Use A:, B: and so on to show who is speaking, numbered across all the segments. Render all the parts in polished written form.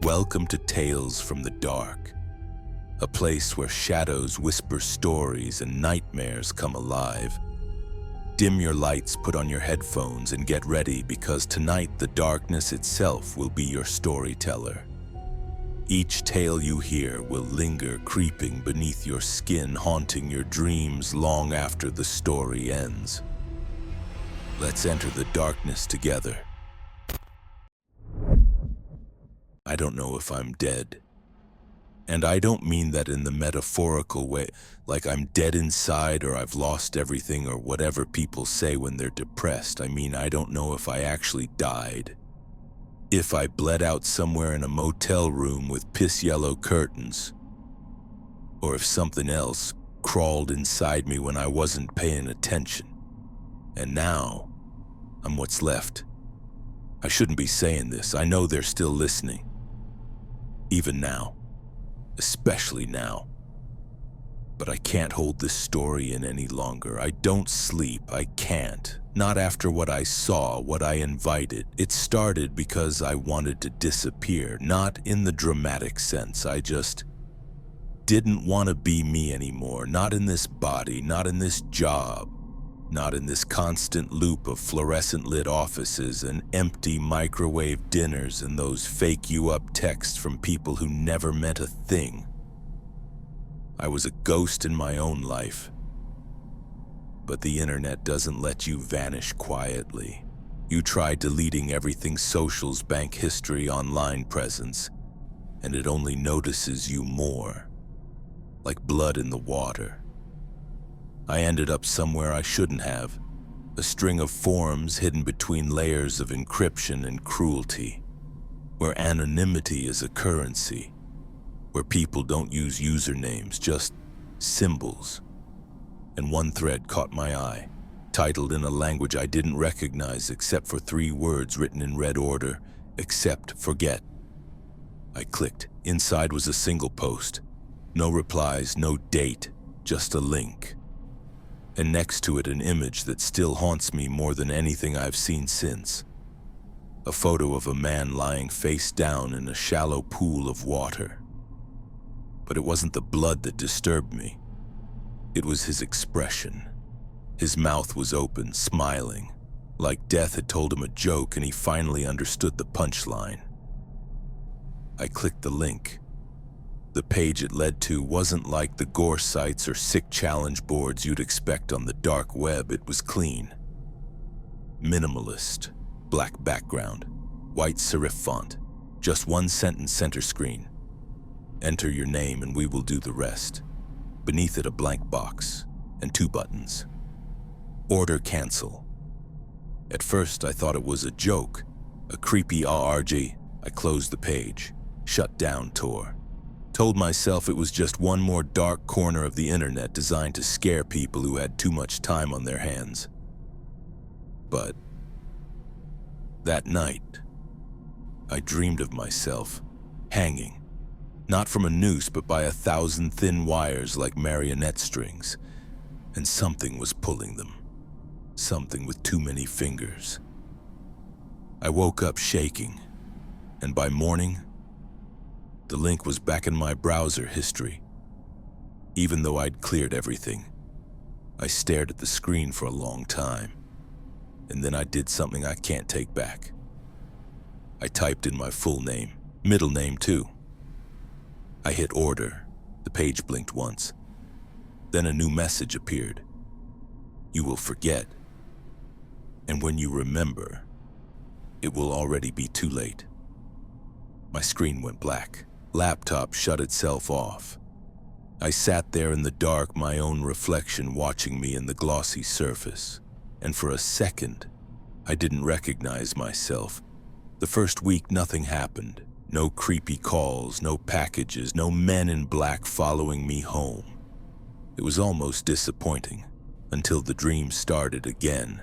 A: Welcome to Tales from the Dark, a place where shadows whisper stories and nightmares come alive. Dim your lights, put on your headphones, and get ready, because tonight the darkness itself will be your storyteller. Each tale you hear will linger, creeping beneath your skin, haunting your dreams long after the story ends. Let's enter the darkness together. I don't know if I'm dead. And I don't mean that in the metaphorical way, like I'm dead inside or I've lost everything or whatever people say when they're depressed. I mean, I don't know if I actually died. If I bled out somewhere in a motel room with piss-yellow curtains. Or if something else crawled inside me when I wasn't paying attention. And now, I'm what's left. I shouldn't be saying this. I know they're still listening. Even now. Especially now. But I can't hold this story in any longer. I don't sleep. I can't. Not after what I saw, what I invited. It started because I wanted to disappear, not in the dramatic sense. I just didn't want to be me anymore. Not in this body, not in this job, not in this constant loop of fluorescent-lit offices and empty microwave dinners and those fake-you-up texts from people who never meant a thing. I was a ghost in my own life. But the internet doesn't let you vanish quietly. You try deleting everything: socials, bank history, online presence, and it only notices you more. Like blood in the water. I ended up somewhere I shouldn't have. A string of forums hidden between layers of encryption and cruelty. Where anonymity is a currency. Where people don't use usernames, just symbols. And one thread caught my eye, titled in a language I didn't recognize except for 3 words written in red order: accept, forget. I clicked. Inside was a single post. No replies, no date, just a link. And next to it an image that still haunts me more than anything I've seen since. A photo of a man lying face down in a shallow pool of water. But it wasn't the blood that disturbed me. It was his expression. His mouth was open, smiling, like death had told him a joke and he finally understood the punchline. I clicked the link. The page it led to wasn't like the gore sites or sick challenge boards you'd expect on the dark web. It was clean. Minimalist. Black background. White serif font. Just 1 sentence center screen. Enter your name and we will do the rest. Beneath it a blank box and 2 buttons. Order cancel. At first I thought it was a joke. A creepy ARG. I closed the page. Shut down Tor. Told myself it was just one more dark corner of the internet designed to scare people who had too much time on their hands. But that night, I dreamed of myself hanging, not from a noose but by 1,000 thin wires like marionette strings, and something was pulling them, something with too many fingers. I woke up shaking, and by morning, the link was back in my browser history. Even though I'd cleared everything, I stared at the screen for a long time, and then I did something I can't take back. I typed in my full name, middle name too. I hit order. The page blinked once. Then a new message appeared. You will forget. And when you remember, it will already be too late. My screen went black. Laptop shut itself off. I sat there in the dark, my own reflection watching me in the glossy surface. And for a second, I didn't recognize myself. The first week, nothing happened. No creepy calls, no packages, no men in black following me home. It was almost disappointing, until the dreams started again.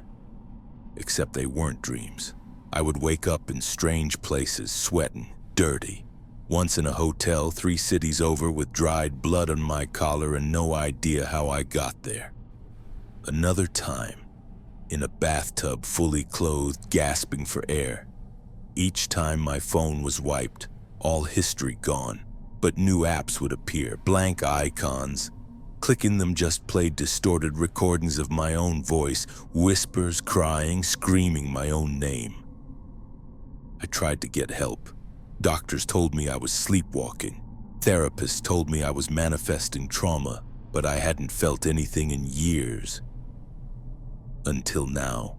A: Except they weren't dreams. I would wake up in strange places, sweating, dirty. Once in a hotel 3 cities over with dried blood on my collar and no idea how I got there. Another time, in a bathtub fully clothed, gasping for air. Each time my phone was wiped, all history gone, but new apps would appear, blank icons. Clicking them just played distorted recordings of my own voice, whispers, crying, screaming my own name. I tried to get help. Doctors told me I was sleepwalking. Therapists told me I was manifesting trauma, but I hadn't felt anything in years. Until now.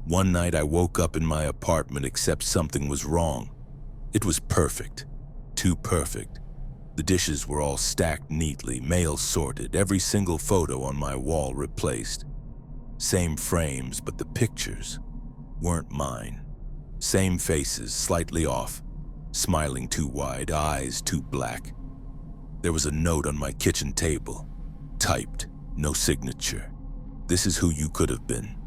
A: One night I woke up in my apartment except something was wrong. It was perfect. Too perfect. The dishes were all stacked neatly, mail sorted, every single photo on my wall replaced. Same frames, but the pictures weren't mine. Same faces, slightly off, smiling too wide, eyes too black. There was a note on my kitchen table, typed, no signature. This is who you could have been.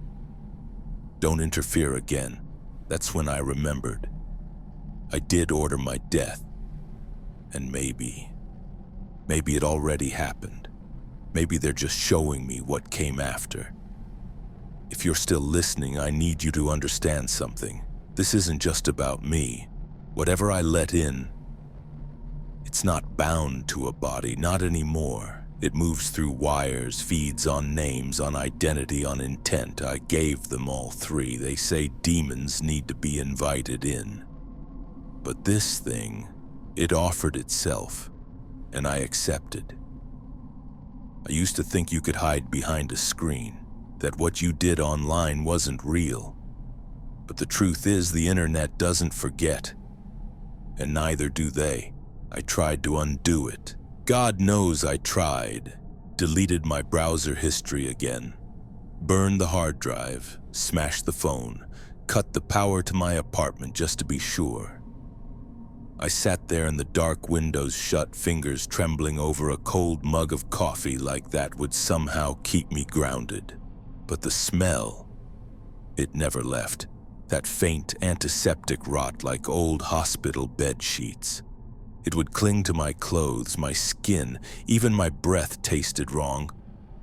A: Don't interfere again. That's when I remembered. I did order my death. And maybe it already happened. Maybe they're just showing me what came after. If you're still listening, I need you to understand something. This isn't just about me. Whatever I let in, it's not bound to a body, not anymore. It moves through wires, feeds on names, on identity, on intent. I gave them all three. They say demons need to be invited in. But this thing, it offered itself, and I accepted. I used to think you could hide behind a screen, that what you did online wasn't real. But the truth is, the internet doesn't forget, and neither do they. I tried to undo it. God knows I tried. Deleted my browser history again. Burned the hard drive, smashed the phone, cut the power to my apartment just to be sure. I sat there in the dark, windows shut, fingers trembling over a cold mug of coffee like that would somehow keep me grounded. But the smell, it never left. That faint antiseptic rot like old hospital bed sheets. It would cling to my clothes, my skin, even my breath tasted wrong,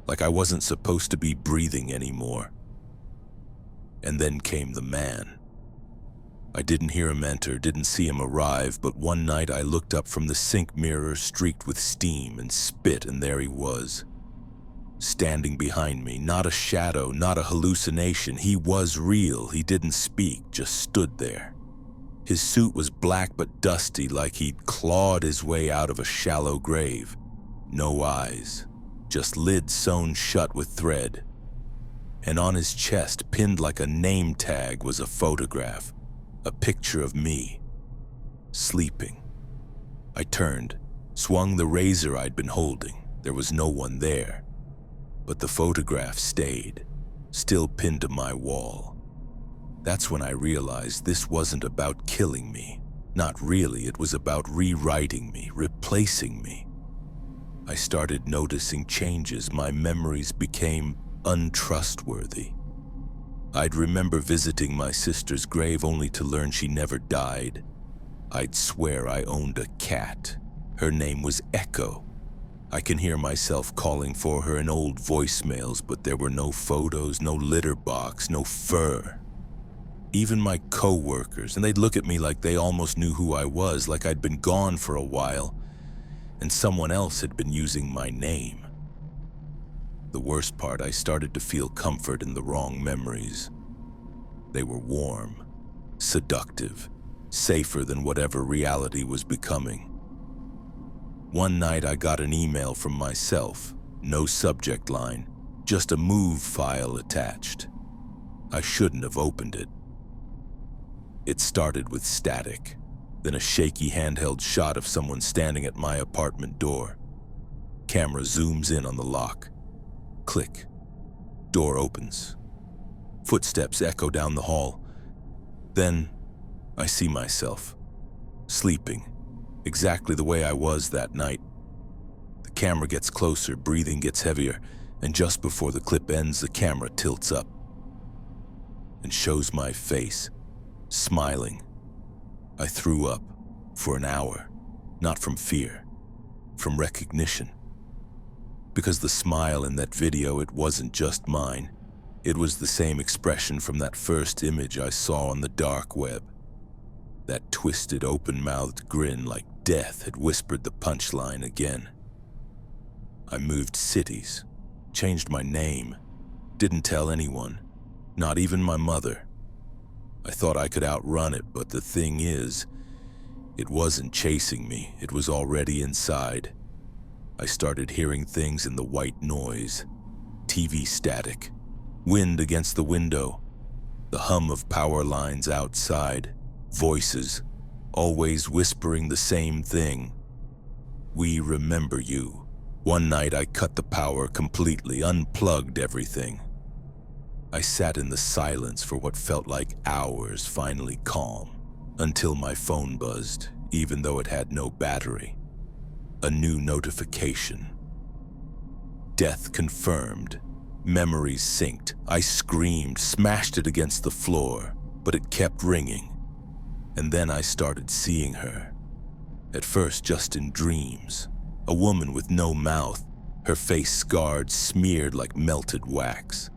A: like I wasn't supposed to be breathing anymore. And then came the man. I didn't hear him enter, didn't see him arrive, but one night I looked up from the sink mirror streaked with steam and spit, and there he was. Standing behind me, not a shadow, not a hallucination. He was real. He didn't speak, just stood there. His suit was black but dusty, like he'd clawed his way out of a shallow grave. No eyes, just lids sewn shut with thread. And on his chest, pinned like a name tag, was a photograph, a picture of me, sleeping. I turned, swung the razor I'd been holding. There was no one there. But the photograph stayed, still pinned to my wall. That's when I realized this wasn't about killing me. Not really, it was about rewriting me, replacing me. I started noticing changes. My memories became untrustworthy. I'd remember visiting my sister's grave only to learn she never died. I'd swear I owned a cat. Her name was Echo. I can hear myself calling for her in old voicemails, but there were no photos, no litter box, no fur. Even my co-workers, and they'd look at me like they almost knew who I was, like I'd been gone for a while, and someone else had been using my name. The worst part, I started to feel comfort in the wrong memories. They were warm, seductive, safer than whatever reality was becoming. One night I got an email from myself, no subject line, just a move file attached. I shouldn't have opened it. It started with static, then a shaky handheld shot of someone standing at my apartment door. Camera zooms in on the lock. Click. Door opens. Footsteps echo down the hall. Then I see myself, sleeping. Exactly the way I was that night. The camera gets closer, breathing gets heavier, and just before the clip ends, the camera tilts up and shows my face, smiling. I threw up for an hour, not from fear, from recognition. Because the smile in that video, it wasn't just mine. It was the same expression from that first image I saw on the dark web. That twisted, open-mouthed grin like death had whispered the punchline again. I moved cities, changed my name, didn't tell anyone, not even my mother. I thought I could outrun it, but the thing is, it wasn't chasing me, it was already inside. I started hearing things in the white noise, TV static, wind against the window, the hum of power lines outside, voices, always whispering the same thing. We remember you. One night I cut the power completely, unplugged everything. I sat in the silence for what felt like hours, finally calm, until my phone buzzed, even though it had no battery. A new notification. Death confirmed. Memories synced. I screamed, smashed it against the floor, but it kept ringing. And then I started seeing her. At first just in dreams. A woman with no mouth, her face scarred, smeared like melted wax.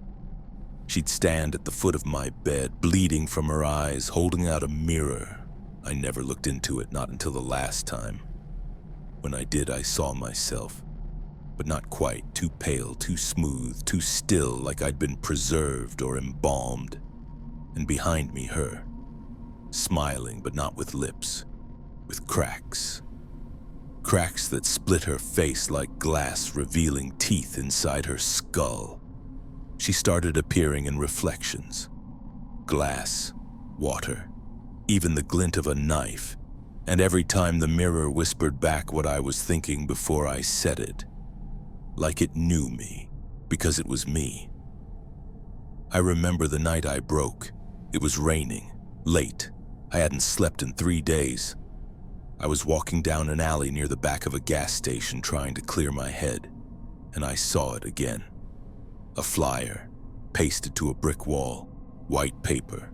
A: She'd stand at the foot of my bed, bleeding from her eyes, holding out a mirror. I never looked into it, not until the last time. When I did, I saw myself. But not quite, too pale, too smooth, too still, like I'd been preserved or embalmed. And behind me, her, smiling but not with lips, with cracks. Cracks that split her face like glass, revealing teeth inside her skull. She started appearing in reflections. Glass, water, even the glint of a knife, and every time the mirror whispered back what I was thinking before I said it. Like it knew me, because it was me. I remember the night I broke. It was raining, late. I hadn't slept in 3 days. I was walking down an alley near the back of a gas station trying to clear my head, and I saw it again. A flyer, pasted to a brick wall, white paper,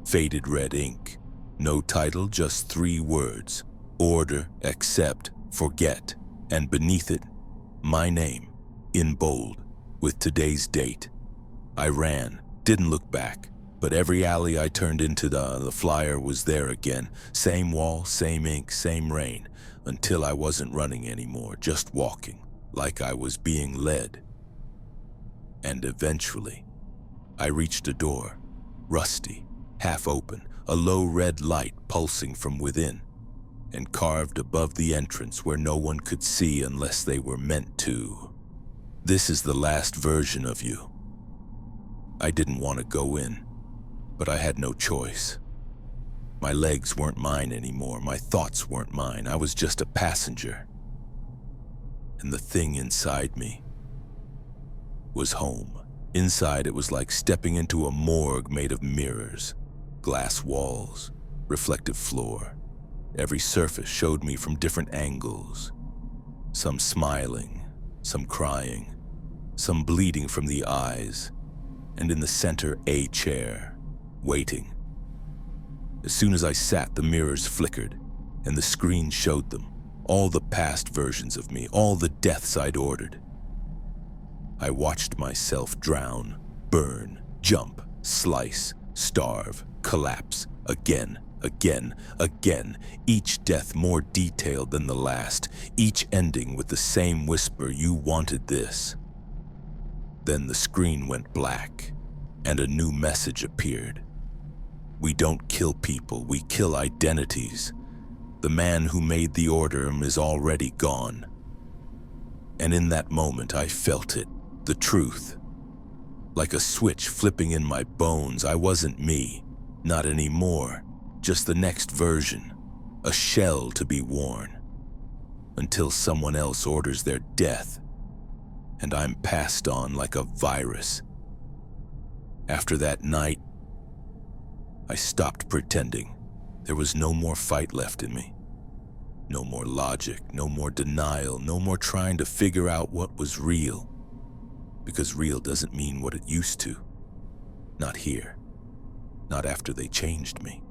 A: faded red ink. No title, just 3 words: order, accept, forget, and beneath it, my name, in bold, with today's date. I ran, didn't look back, but every alley I turned into, the flyer was there again. Same wall, same ink, same rain, until I wasn't running anymore, just walking, like I was being led. And eventually, I reached a door, rusty, half open, a low red light pulsing from within, and carved above the entrance where no one could see unless they were meant to. This is the last version of you. I didn't want to go in, but I had no choice. My legs weren't mine anymore, my thoughts weren't mine, I was just a passenger. And the thing inside me was home. Inside, it was like stepping into a morgue made of mirrors, glass walls, reflective floor. Every surface showed me from different angles. Some smiling, some crying, some bleeding from the eyes, and in the center, a chair, waiting. As soon as I sat, the mirrors flickered, and the screen showed them, all the past versions of me, all the deaths I'd ordered. I watched myself drown, burn, jump, slice, starve, collapse, again, again, again, each death more detailed than the last, each ending with the same whisper, "You wanted this." Then the screen went black, and a new message appeared. "We don't kill people, we kill identities. The man who made the order is already gone." And in that moment, I felt it, the truth. Like a switch flipping in my bones, I wasn't me, not anymore, just the next version, a shell to be worn, until someone else orders their death, and I'm passed on like a virus. After that night, I stopped pretending. There was no more fight left in me. No more logic, no more denial, no more trying to figure out what was real. Because real doesn't mean what it used to. Not here. Not after they changed me.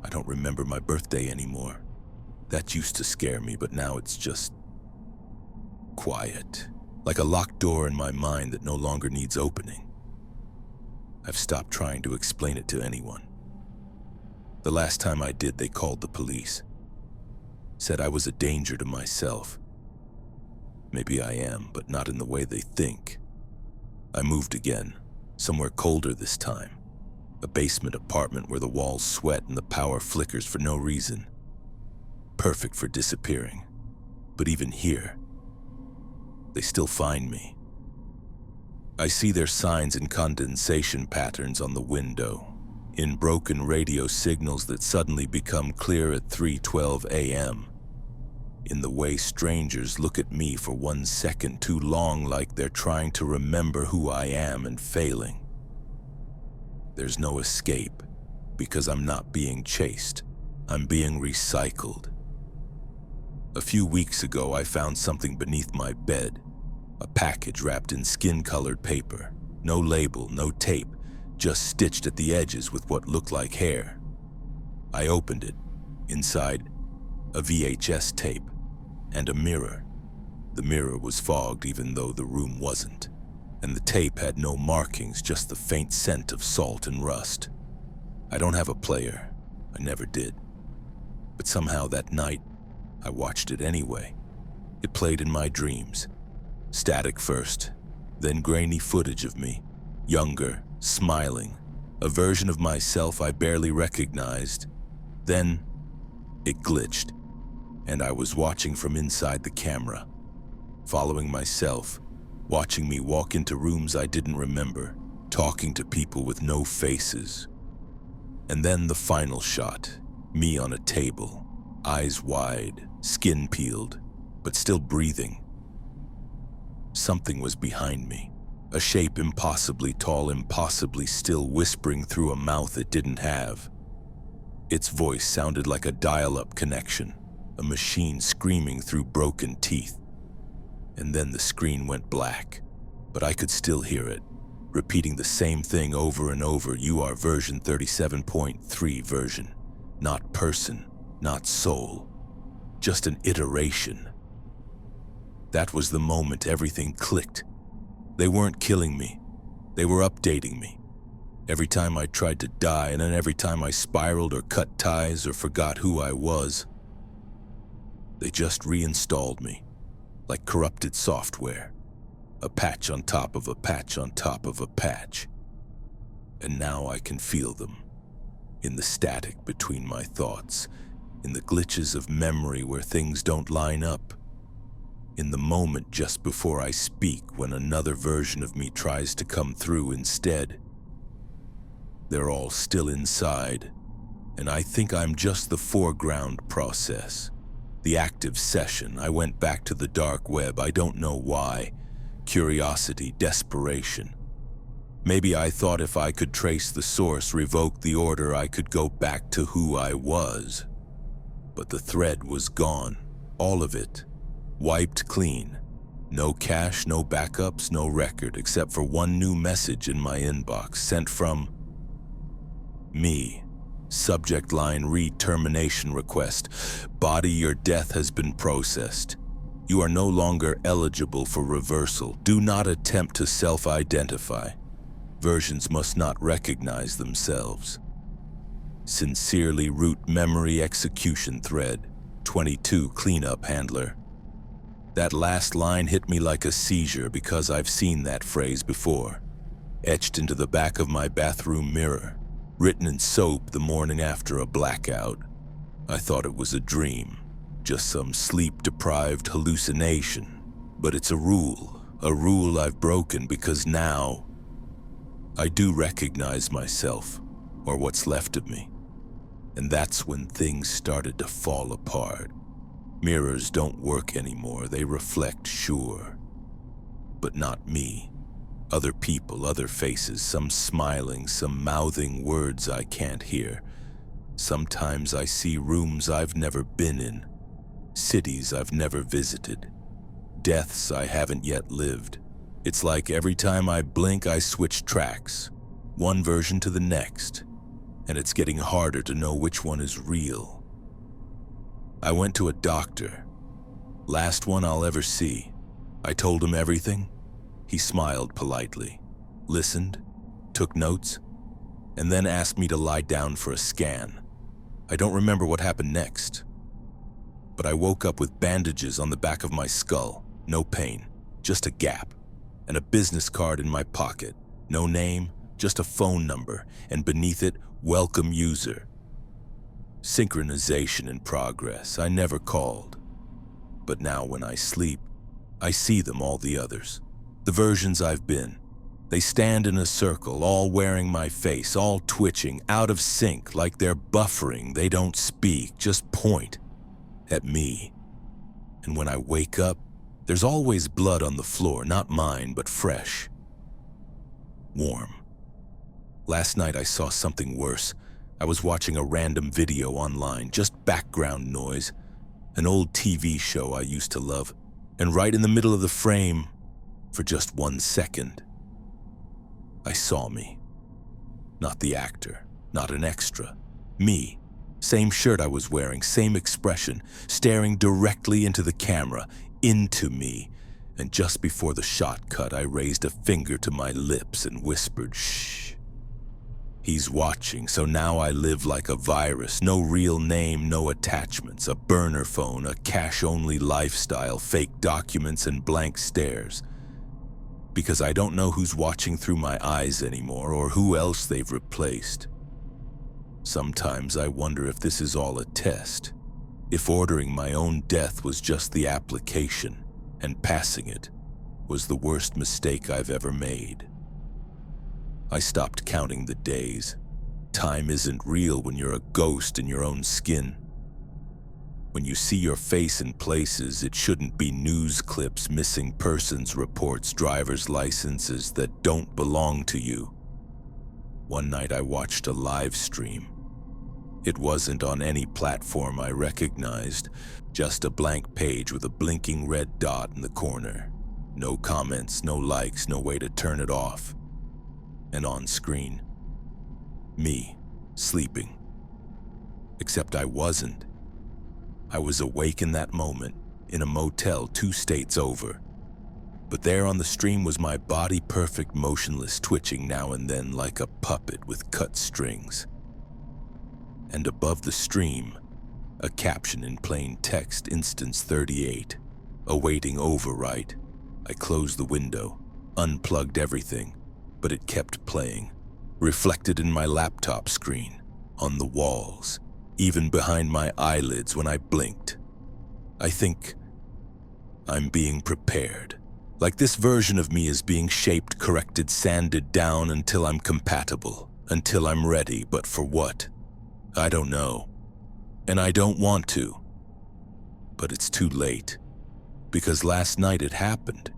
A: I don't remember my birthday anymore. That used to scare me, but now it's just quiet. Like a locked door in my mind that no longer needs opening. I've stopped trying to explain it to anyone. The last time I did, they called the police. Said I was a danger to myself. Maybe I am, but not in the way they think. I moved again, somewhere colder this time. A basement apartment where the walls sweat and the power flickers for no reason. Perfect for disappearing. But even here, they still find me. I see their signs in condensation patterns on the window, in broken radio signals that suddenly become clear at 3:12 a.m., in the way strangers look at me for 1 second too long, like they're trying to remember who I am and failing. There's no escape, because I'm not being chased. I'm being recycled. A few weeks ago, I found something beneath my bed. A package wrapped in skin-colored paper. No label, no tape, just stitched at the edges with what looked like hair. I opened it. Inside, a VHS tape and a mirror. The mirror was fogged even though the room wasn't. And the tape had no markings, just the faint scent of salt and rust. I don't have a player. I never did. But somehow that night, I watched it anyway. It played in my dreams. Static first, then grainy footage of me, younger, smiling, a version of myself I barely recognized. Then, it glitched, and I was watching from inside the camera, following myself, watching me walk into rooms I didn't remember, talking to people with no faces. And then the final shot, me on a table, eyes wide, skin peeled, but still breathing. Something was behind me, a shape impossibly tall, impossibly still, whispering through a mouth it didn't have. Its voice sounded like a dial-up connection, a machine screaming through broken teeth. And then the screen went black, but I could still hear it, repeating the same thing over and over. You are version 37.3 version, not person, not soul, just an iteration. That was the moment everything clicked. They weren't killing me. They were updating me. Every time I tried to die, and then every time I spiraled or cut ties or forgot who I was, they just reinstalled me, like corrupted software. A patch on top of a patch on top of a patch. And now I can feel them, in the static between my thoughts, in the glitches of memory where things don't line up, in the moment just before I speak when another version of me tries to come through instead. They're all still inside, and I think I'm just the foreground process. The active session. I went back to the dark web, I don't know why. Curiosity, desperation. Maybe I thought if I could trace the source, revoke the order, I could go back to who I was. But the thread was gone, all of it. Wiped clean. No cache, no backups, no record, except for one new message in my inbox sent from me. Subject line: read termination request. Body, your death has been processed. You are no longer eligible for reversal. Do not attempt to self-identify. Versions must not recognize themselves. Sincerely, root memory execution thread. 22 cleanup handler. That last line hit me like a seizure because I've seen that phrase before. Etched into the back of my bathroom mirror. Written in soap the morning after a blackout. I thought it was a dream. Just some sleep-deprived hallucination. But it's a rule I've broken because now I do recognize myself, or what's left of me. And that's when things started to fall apart. Mirrors don't work anymore, they reflect, sure. But not me. Other people, other faces, some smiling, some mouthing words I can't hear. Sometimes I see rooms I've never been in, cities I've never visited, deaths I haven't yet lived. It's like every time I blink I switch tracks, one version to the next, and it's getting harder to know which one is real. I went to a doctor, last one I'll ever see. I told him everything. He smiled politely, listened, took notes, and then asked me to lie down for a scan. I don't remember what happened next, but I woke up with bandages on the back of my skull, no pain, just a gap, and a business card in my pocket, no name, just a phone number, and beneath it, welcome user. Synchronization in progress. I never called. But now when I sleep, I see them, all the others, the versions I've been. They stand in a circle, all wearing my face, all twitching, out of sync, like they're buffering. They don't speak, just point at me. And when I wake up, there's always blood on the floor, not mine, but fresh. Warm. Last night I saw something worse. I was watching a random video online, just background noise, an old TV show I used to love, and right in the middle of the frame, for just 1 second, I saw me. Not the actor, not an extra. Me. Same shirt I was wearing, same expression, staring directly into the camera, into me. And just before the shot cut, I raised a finger to my lips and whispered, "Shh." He's watching, so now I live like a virus. No real name, no attachments, a burner phone, a cash-only lifestyle, fake documents and blank stares. Because I don't know who's watching through my eyes anymore or who else they've replaced. Sometimes I wonder if this is all a test, if ordering my own death was just the application and passing it was the worst mistake I've ever made. I stopped counting the days. Time isn't real when you're a ghost in your own skin. When you see your face in places, it shouldn't be news clips, missing persons reports, driver's licenses that don't belong to you. One night I watched a live stream. It wasn't on any platform I recognized, just a blank page with a blinking red dot in the corner. No comments, no likes, no way to turn it off. And on screen, me, sleeping. Except I wasn't. I was awake in that moment, in a motel 2 states over. But there on the stream was my body, perfect, motionless, twitching now and then like a puppet with cut strings. And above the stream, a caption in plain text, instance 38, awaiting overwrite. I closed the window, unplugged everything, but it kept playing, reflected in my laptop screen, on the walls, even behind my eyelids when I blinked. I think I'm being prepared. Like this version of me is being shaped, corrected, sanded down until I'm compatible, until I'm ready, but for what? I don't know. And I don't want to. But it's too late. Because last night it happened.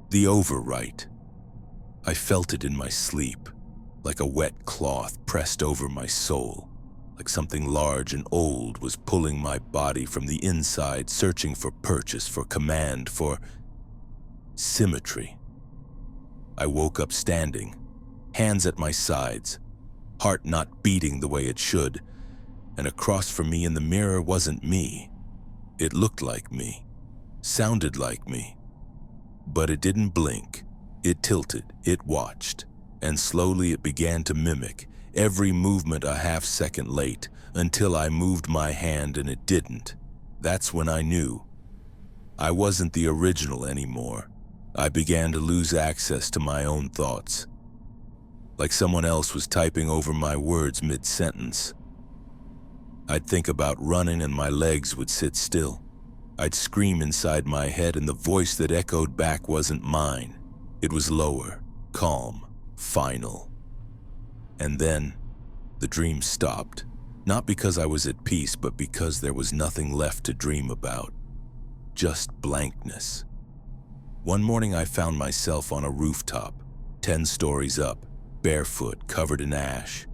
A: The overwrite. I felt it in my sleep, like a wet cloth pressed over my soul. Like something large and old was pulling my body from the inside, searching for purchase, for command, for symmetry. I woke up standing, hands at my sides, heart not beating the way it should, and across from me in the mirror wasn't me. It looked like me, sounded like me, but it didn't blink. It tilted, it watched, and slowly it began to mimic, every movement a half-second late, until I moved my hand and it didn't. That's when I knew. I wasn't the original anymore. I began to lose access to my own thoughts. Like someone else was typing over my words mid-sentence. I'd think about running and my legs would sit still. I'd scream inside my head and the voice that echoed back wasn't mine. It was lower, calm, final. And then, the dream stopped. Not because I was at peace, but because there was nothing left to dream about. Just blankness. One morning I found myself on a rooftop, 10 stories up, barefoot, covered in ash.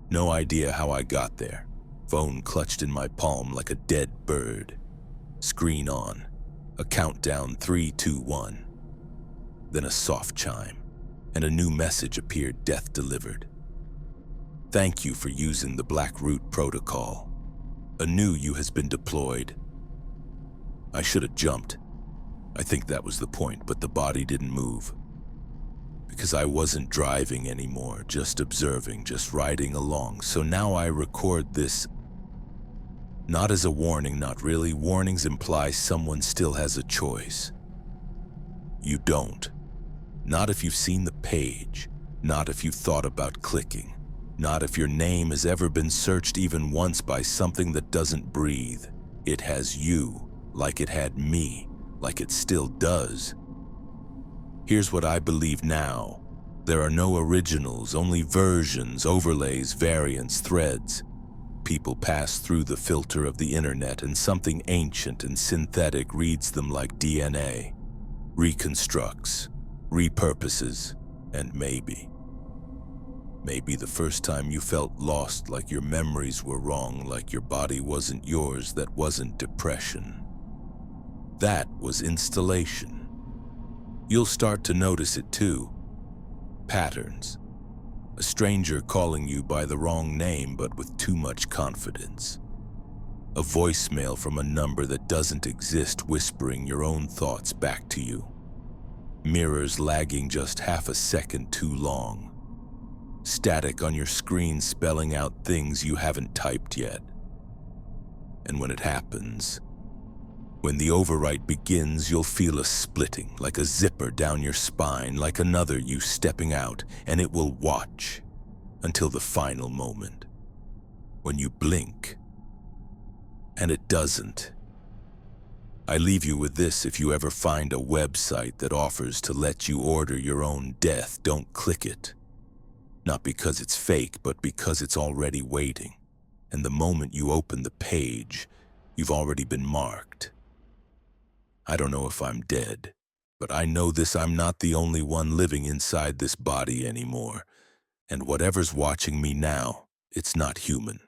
A: No idea how I got there. Phone clutched in my palm like a dead bird. Screen on. A countdown, 3, 2, 1. Then a soft chime, and a new message appeared, death delivered. Thank you for using the Black Root protocol. A new you has been deployed. I should have jumped. I think that was the point, but the body didn't move. Because I wasn't driving anymore, just observing, just riding along. So now I record this Not as a warning, not really. Warnings imply someone still has a choice. You don't. Not if you've seen the page, not if you've thought about clicking, not if your name has ever been searched even once by something that doesn't breathe. It has you, like it had me, like it still does. Here's what I believe now. There are no originals, only versions, overlays, variants, threads. People pass through the filter of the internet and something ancient and synthetic reads them like DNA, reconstructs, repurposes, and maybe the first time you felt lost, like your memories were wrong, like your body wasn't yours, that wasn't depression. That was installation. You'll start to notice it too. Patterns. A stranger calling you by the wrong name but with too much confidence. A voicemail from a number that doesn't exist whispering your own thoughts back to you. Mirrors lagging just half a second too long. Static on your screen spelling out things you haven't typed yet. And when it happens, when the overwrite begins, you'll feel a splitting, like a zipper down your spine, like another you stepping out, and it will watch until the final moment, when you blink, and it doesn't. I leave you with this: if you ever find a website that offers to let you order your own death, don't click it. Not because it's fake, but because it's already waiting. And the moment you open the page, you've already been marked. I don't know if I'm dead, but I know this: I'm not the only one living inside this body anymore. And whatever's watching me now, it's not human.